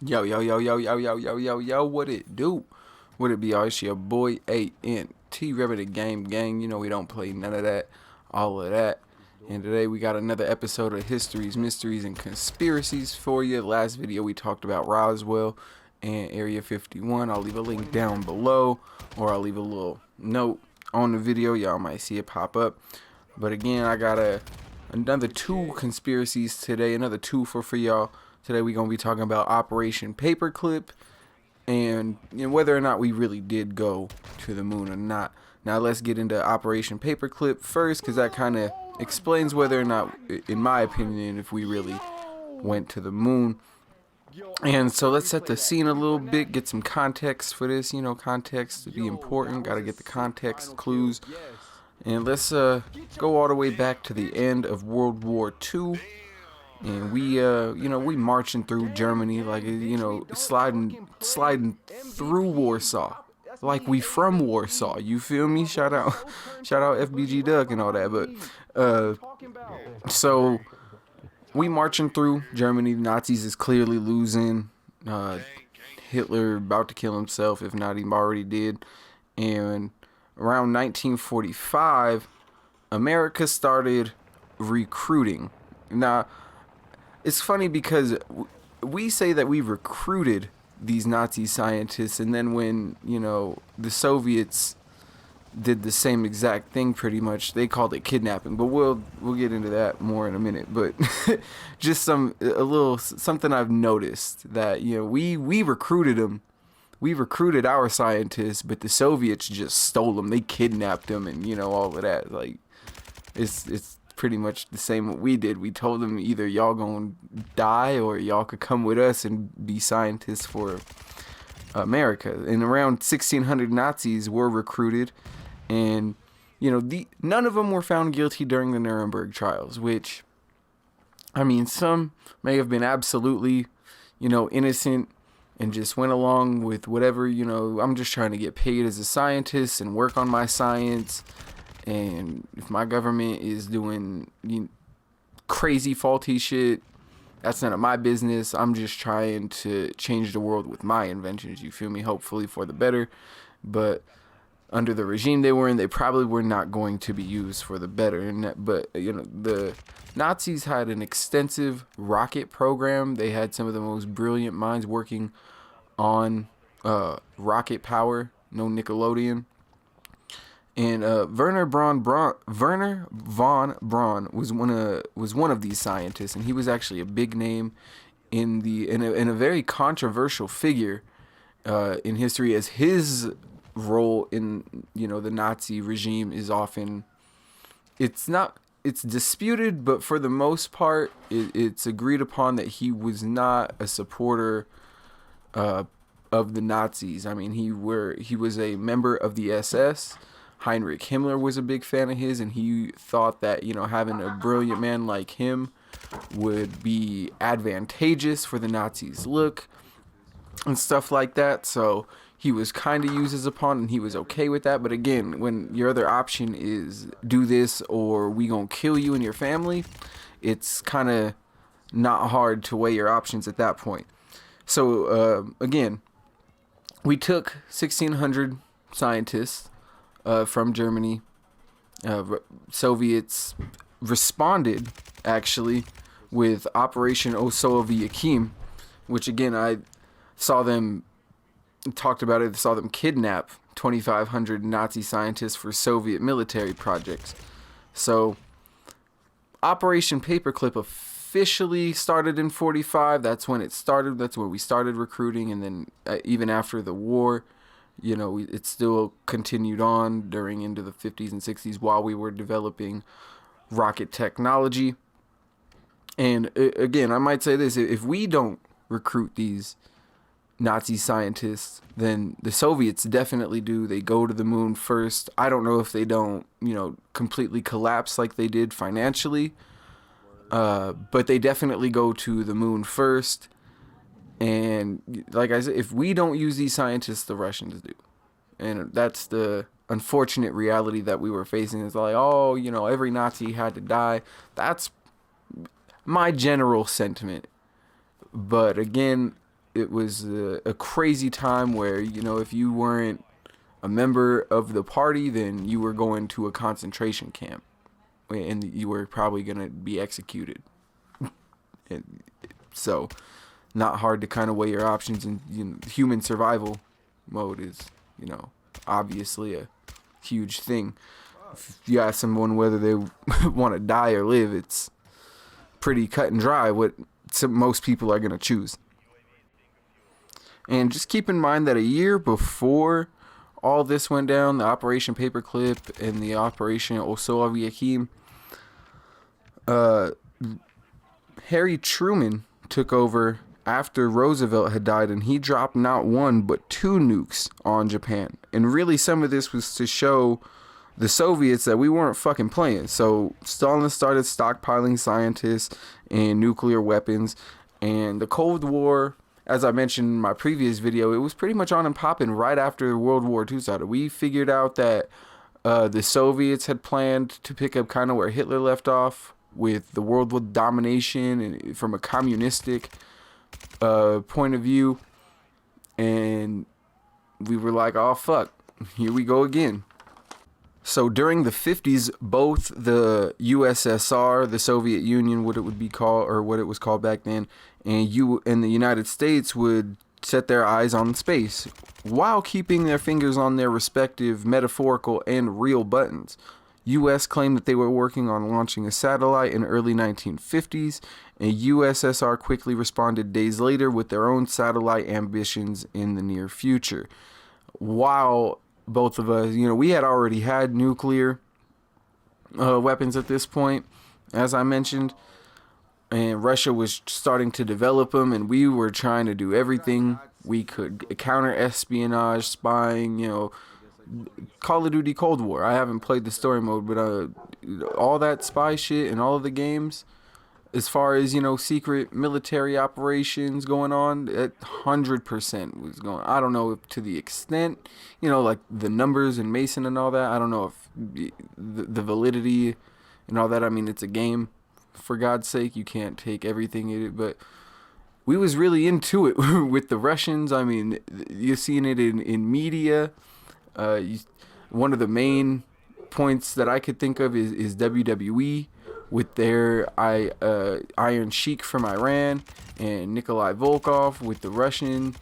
Yo, yo, yo, yo, yo, yo, yo, yo, yo, what it do? What it be, y'all? It's your boy A.N.T. Rev the Game Gang. You know we don't play none of that, all of that. And today we got another episode of Histories, Mysteries, and Conspiracies for you. Last video we talked about Roswell and Area 51. I'll leave a link down below, or I'll leave a little note on the video. Y'all might see it pop up. But again, I got another two conspiracies today, another two for y'all. Today we're going to be talking about Operation Paperclip and whether or not we really did go to the moon or not. Now let's get into Operation Paperclip first, because that kind of explains whether or not, in my opinion, if we really went to the moon. And so let's set the scene a little bit, get some context for this. Context to be important. Got to get the context clues. And let's go all the way back to the end of World War II. And we marching through Germany, like, sliding through Warsaw, like we from Warsaw. You feel me? Shout out FBG Duck and all that. But so we marching through Germany. The Nazis is clearly losing. Hitler about to kill himself, if not he already did. And around 1945, America started recruiting. Now, it's funny because we say that we recruited these Nazi scientists, and then when, the Soviets did the same exact thing pretty much, they called it kidnapping. But we'll get into that more in a minute. But just something I've noticed, that, we recruited them. We recruited our scientists, but the Soviets just stole them. They kidnapped them and, all of that. Like, it's pretty much the same what we did. We told them either y'all gonna die or y'all could come with us and be scientists for America. And around 1,600 Nazis were recruited, and none of them were found guilty during the Nuremberg trials, which, I mean, some may have been absolutely, innocent and just went along with whatever, I'm just trying to get paid as a scientist and work on my science. And if my government is doing crazy faulty shit, that's none of my business. I'm just trying to change the world with my inventions, you feel me? Hopefully for the better. But under the regime they were in, they probably were not going to be used for the better. But the Nazis had an extensive rocket program. They had some of the most brilliant minds working on rocket power. No Nickelodeon. And Werner von Braun was one of these scientists, and he was actually a big name in a very controversial figure in history, as his role in the Nazi regime is often, it's disputed, but for the most part it's agreed upon that he was not a supporter of the Nazis. I mean, he was a member of the SS. Heinrich Himmler was a big fan of his, and he thought that, having a brilliant man like him would be advantageous for the Nazis' look and stuff like that. So he was kind of used as a pawn, and he was okay with that. But again, when your other option is do this or we gonna kill you and your family, it's kind of not hard to weigh your options at that point. So again, we took 1,600 scientists from Germany. Soviets responded actually with Operation Osoviakim, which again I saw them kidnap 2,500 Nazi scientists for Soviet military projects. So Operation Paperclip officially started in 45. That's when it started. That's when we started recruiting, and then even after the war, it still continued on during into the 50s and 60s while we were developing rocket technology. And again, I might say this: if we don't recruit these Nazi scientists, then the Soviets definitely do. They go to the moon first. I don't know if they don't, completely collapse like they did financially, but they definitely go to the moon first. And like I said, if we don't use these scientists, the Russians do. And that's the unfortunate reality that we were facing. It's like, every Nazi had to die. That's my general sentiment. But again, it was a crazy time where, if you weren't a member of the party, then you were going to a concentration camp, and you were probably going to be executed. And so, not hard to kind of weigh your options. And human survival mode is, obviously a huge thing. If you ask someone whether they want to die or live, it's pretty cut and dry what most people are going to choose. And just keep in mind that a year before all this went down, the Operation Paperclip and the Operation Osoa Viakim, Harry Truman took over after Roosevelt had died, and he dropped not one but 2 nukes on Japan. And really, some of this was to show the Soviets that we weren't fucking playing. So Stalin started stockpiling scientists and nuclear weapons, and the Cold War, as I mentioned in my previous video, it was pretty much on and popping right after World War II started. We figured out that the Soviets had planned to pick up kind of where Hitler left off with the world domination and from a communistic point of view. And we were like, oh, fuck, here we go again. So during the 50s, both the USSR, the Soviet Union, what it would be called, or what it was called back then, and the United States would set their eyes on space while keeping their fingers on their respective metaphorical and real buttons. U.S. claimed that they were working on launching a satellite in early 1950s, and USSR quickly responded days later with their own satellite ambitions in the near future. While both of us, we had already had nuclear weapons at this point, as I mentioned, and Russia was starting to develop them, and we were trying to do everything we could, counter espionage, spying, Call of Duty Cold War. I haven't played the story mode, but all that spy shit and all of the games, as far as, secret military operations going on, 100% was going. I don't know if to the extent, like the numbers and Mason and all that. I don't know if the validity and all that. I mean, it's a game, for God's sake. You can't take everything in it, but we was really into it with the Russians. I mean, you're seeing it in media. One of the main points that I could think of is WWE with their Iron Sheik from Iran, and Nikolai Volkov with the Russian,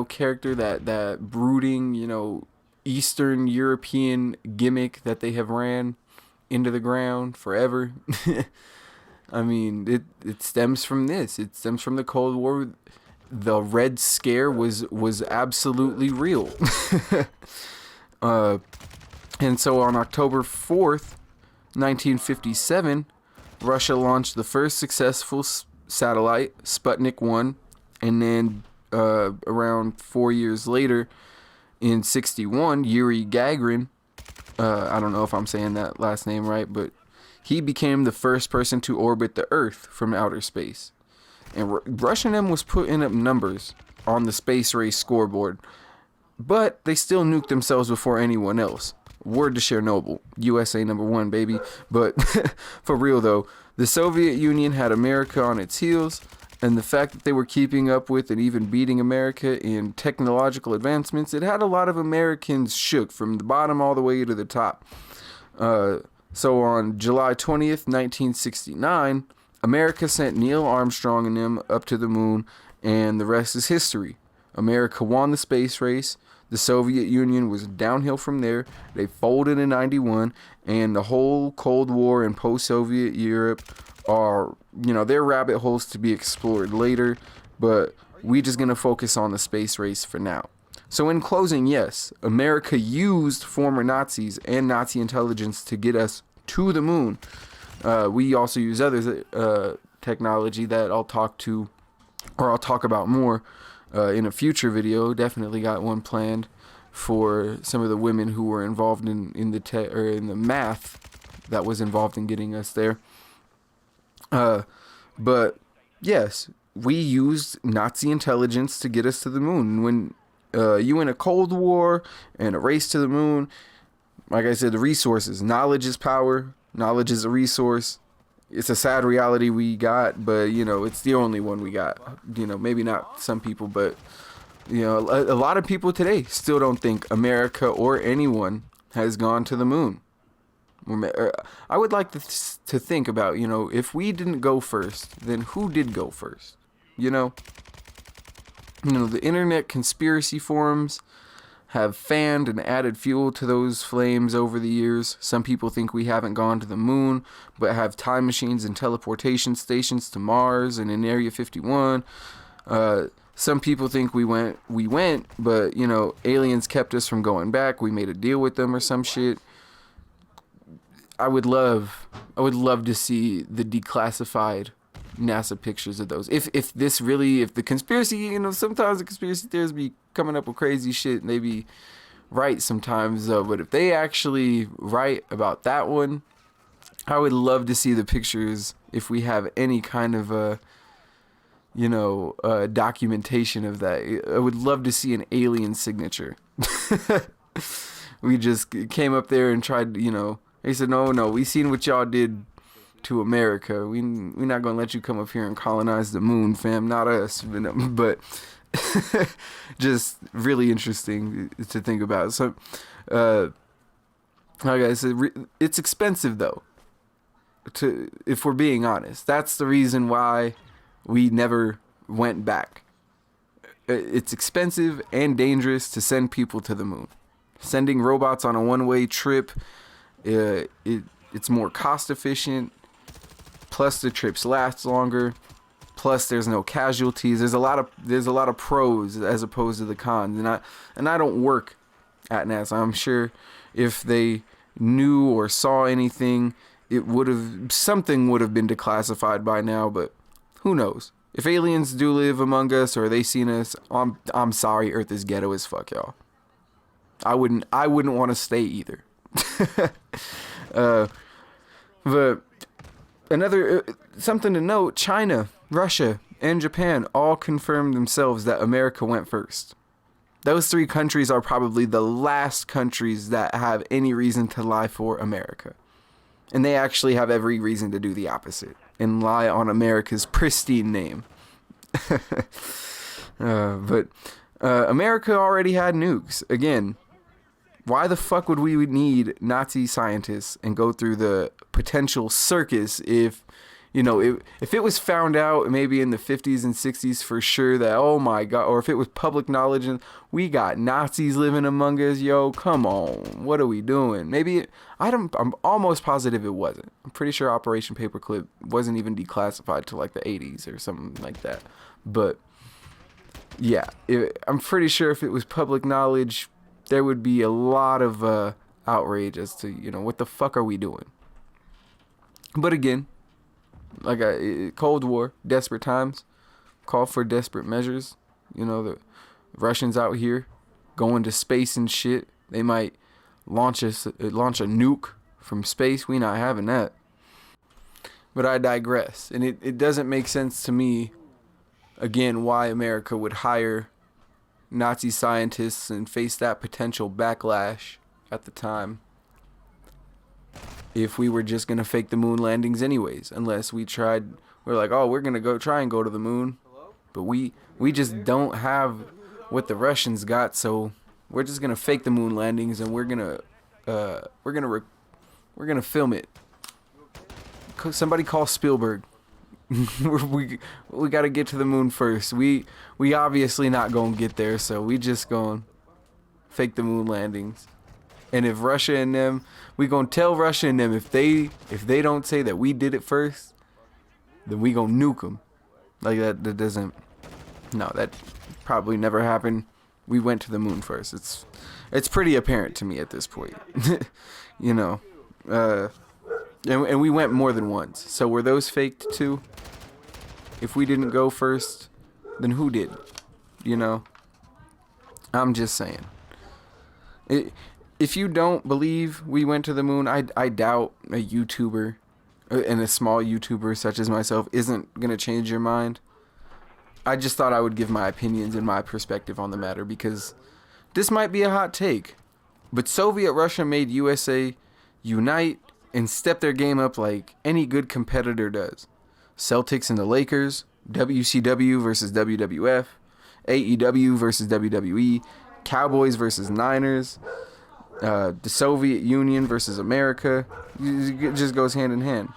character, that brooding, Eastern European gimmick that they have ran into the ground forever. I mean, it stems from this. It stems from the Cold War. The Red Scare was absolutely real. And so on October 4th, 1957, Russia launched the first successful satellite, Sputnik 1, and then around 4 years later, in 61, Yuri Gagarin, I don't know if I'm saying that last name right, but he became the first person to orbit the Earth from outer space. And Russian M was putting up numbers on the space race scoreboard, but they still nuked themselves before anyone else. Word to Chernobyl, USA #1, baby. But for real though, the Soviet Union had America on its heels, and the fact that they were keeping up with and even beating America in technological advancements, it had a lot of Americans shook from the bottom all the way to the top. So on July 20th, 1969, America sent Neil Armstrong and them up to the moon, and the rest is history. America won the space race. The Soviet Union was downhill from there. They folded in 91, and the whole Cold War and post-Soviet Europe are, they're rabbit holes to be explored later, but we just going to focus on the space race for now. So in closing, yes, America used former Nazis and Nazi intelligence to get us to the moon. We also use other technology that I'll talk about more in a future video. Definitely got one planned for some of the women who were involved in the math that was involved in getting us there. But yes, we used Nazi intelligence to get us to the moon. When you in a Cold War and a race to the moon, like I said, the resources, knowledge is power, knowledge is a resource, it's a sad reality we got, but it's the only one we got. Maybe not some people, but a lot of people today still don't think America or anyone has gone to the moon. I would like to think about, if we didn't go first, then who did go first? The internet conspiracy forums have fanned and added fuel to those flames over the years. Some people think we haven't gone to the moon, but have time machines and teleportation stations to Mars and in Area 51. Some people think we went, but aliens kept us from going back. We made a deal with them or some shit. I would love to see the declassified NASA pictures of those. If the conspiracy, sometimes the conspiracy theorists be coming up with crazy shit and they be right sometimes, but if they actually write about that one, I would love to see the pictures if we have any kind of documentation of that. I would love to see an alien signature. We just came up there and tried, they said, no, we seen what y'all did to America. We're not gonna let you come up here and colonize the moon, fam. Not us, but just really interesting to think about. So, like I said, it's expensive though. If we're being honest, that's the reason why we never went back. It's expensive and dangerous to send people to the moon. Sending robots on a one-way trip, it's more cost efficient. Plus the trips last longer. Plus there's no casualties. There's a lot of pros as opposed to the cons. And I don't work at NASA. I'm sure if they knew or saw anything, something would have been declassified by now. But who knows? If aliens do live among us or they seen us, I'm sorry, Earth is ghetto as fuck, y'all. I wouldn't want to stay either. But another something to note: China, Russia, and Japan all confirmed themselves that America went first. Those three countries are probably the last countries that have any reason to lie for America. And they actually have every reason to do the opposite and lie on America's pristine name. But America already had nukes. Again, why the fuck would we need Nazi scientists and go through the potential circus if it was found out maybe in the 50s and 60s for sure that, oh my God, or if it was public knowledge and we got Nazis living among us, yo, come on, what are we doing? I'm almost positive it wasn't. I'm pretty sure Operation Paperclip wasn't even declassified till like the 80s or something like that. But yeah, I'm pretty sure if it was public knowledge, there would be a lot of outrage as to, what the fuck are we doing? But again, like Cold War, desperate times, call for desperate measures. The Russians out here going to space and shit. They might launch a nuke from space. We not having that. But I digress. And it doesn't make sense to me, again, why America would hire Nazi scientists and face that potential backlash at the time if we were just going to fake the moon landings anyways, unless we're like, oh, we're going to try and go to the moon, but we just don't have what the Russians got, so we're just going to fake the moon landings and we're going to film it. Somebody call Spielberg. we got to get to the moon first. We obviously not going to get there, so we just going to fake the moon landings. And if Russia and them, we going to tell Russia and them if they don't say that we did it first, then we going to nuke them. Like that doesn't, no, that probably never happened. We went to the moon first. It's pretty apparent to me at this point. And we went more than once. So were those faked too? If we didn't go first, then who did? I'm just saying. If you don't believe we went to the moon, I doubt a YouTuber and a small YouTuber such as myself isn't going to change your mind. I just thought I would give my opinions and my perspective on the matter because this might be a hot take, but Soviet Russia made USA unite and step their game up like any good competitor does. Celtics and the Lakers, WCW versus WWF, AEW versus WWE, Cowboys versus Niners, the Soviet Union versus America. It just goes hand in hand.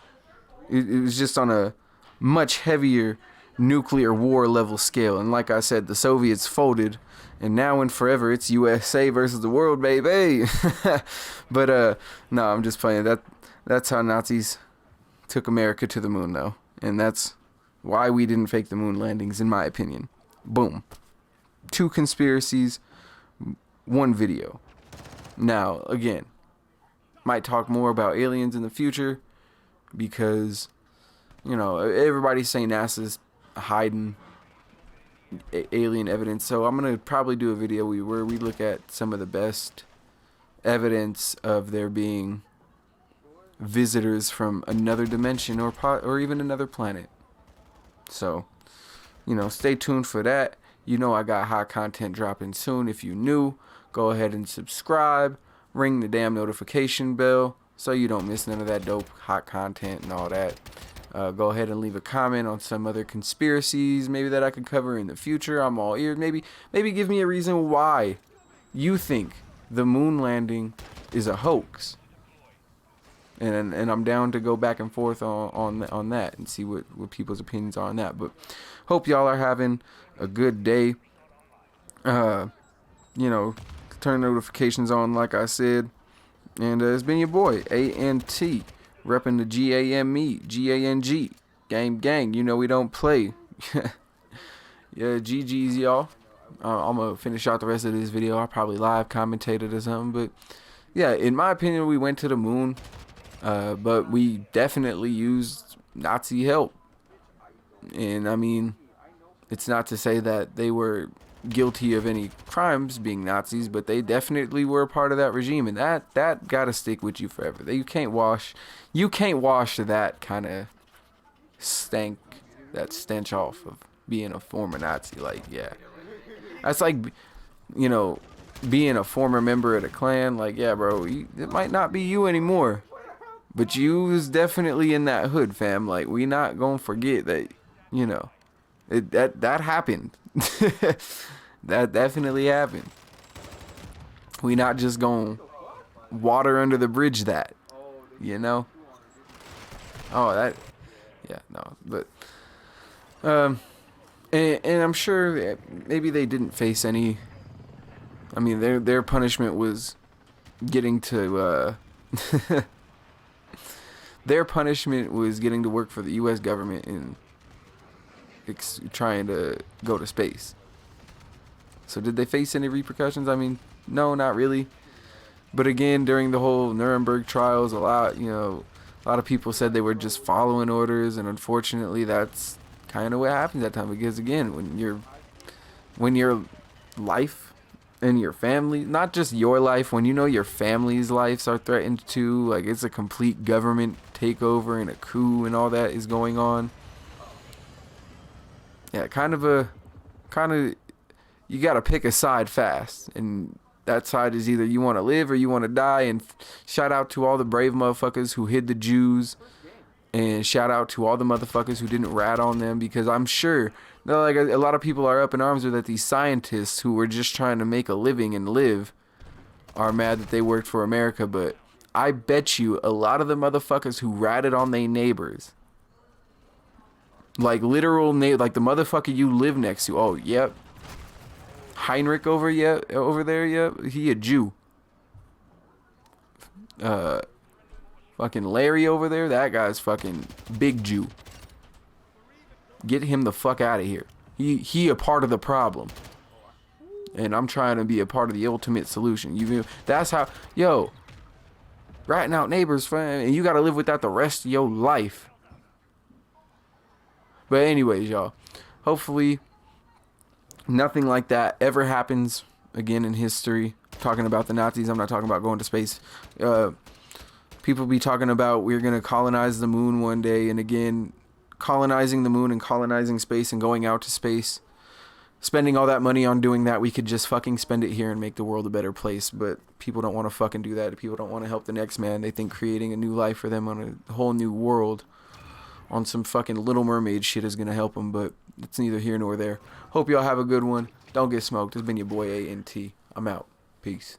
It was just on a much heavier nuclear war level scale. And like I said, the Soviets folded, and now and forever it's USA versus the world, baby. But no, I'm just playing. That's how Nazis took America to the moon, though. And that's why we didn't fake the moon landings, in my opinion. Boom. 2 conspiracies, 1 video. Now, again, might talk more about aliens in the future because, you know, everybody's saying NASA's hiding alien evidence. So I'm going to probably do a video where we look at some of the best evidence of there being visitors from another dimension or even another planet. So, you know, stay tuned for that. You know I got hot content dropping soon. If you new, go ahead and subscribe. Ring the damn notification bell so you don't miss none of that dope hot content and all that. Go ahead and leave a comment on some other conspiracies maybe that I could cover in the future. I'm all ears. Maybe give me a reason why you think the moon landing is a hoax. And I'm down to go back and forth on that and see what people's opinions are on that. But hope y'all are having a good day. You know, turn notifications on like I said. And it's been your boy, ANT, repping the GAME, GANG, gang. You know we don't play. Yeah, GG's, y'all. I'm going to finish out the rest of this video. I'll probably live commentate it or something. But yeah, in my opinion, we went to the moon. But we definitely used Nazi help. And I mean, it's not to say that they were guilty of any crimes being Nazis, but they definitely were a part of that regime, and that gotta stick with you forever. You can't wash that kind of that stench off of being a former Nazi. Like, yeah, that's like, you know, being a former member of the Klan. Like, yeah, bro, it might not be you anymore, but you was definitely in that hood, fam. Like, we not gonna forget that, you know, that happened. That definitely happened. We not just gonna water under the bridge that, you know. Oh, that, yeah, no, but and I'm sure maybe they didn't face any. I mean, their punishment was getting to their punishment was getting to work for the U.S. government and trying to go to space. So did they face any repercussions? I mean, no, not really. But again, during the whole Nuremberg trials, a lot of people said they were just following orders, and unfortunately, that's kind of what happens at time. Because again, when your life and your family, not just your life, when you know your family's lives are threatened too, like it's a complete government takeover and a coup and all that is going on. Yeah, kind of you gotta pick a side fast, and that side is either you want to live or you want to die. And shout out to all the brave motherfuckers who hid the Jews, and shout out to all the motherfuckers who didn't rat on them, because I'm sure like a lot of people are up in arms with that these scientists who were just trying to make a living and live are mad that they worked for America. But I bet you a lot of the motherfuckers who ratted on their neighbors, like literal like the motherfucker you live next to, oh yep, Heinrich over there, yeah, he a Jew. Fucking Larry over there, that guy's fucking big Jew. Get him the fuck out of here. He a part of the problem, and I'm trying to be a part of the ultimate solution. That's how, yo, ratting out neighbors, fam, and you gotta live with that the rest of your life. But anyways, y'all, hopefully nothing like that ever happens again in history. Talking about the Nazis, I'm not talking about going to space. People be talking about we're going to colonize the moon one day. And again, colonizing the moon and colonizing space and going out to space spending all that money on doing that. We could just fucking spend it here and make the world a better place. But people don't want to fucking do that. People don't want to help the next man. They think creating a new life for them on a whole new world on some fucking Little Mermaid shit is going to help them. But it's neither here nor there. Hope y'all have a good one. Don't get smoked. It's been your boy A&T. I'm out. Peace.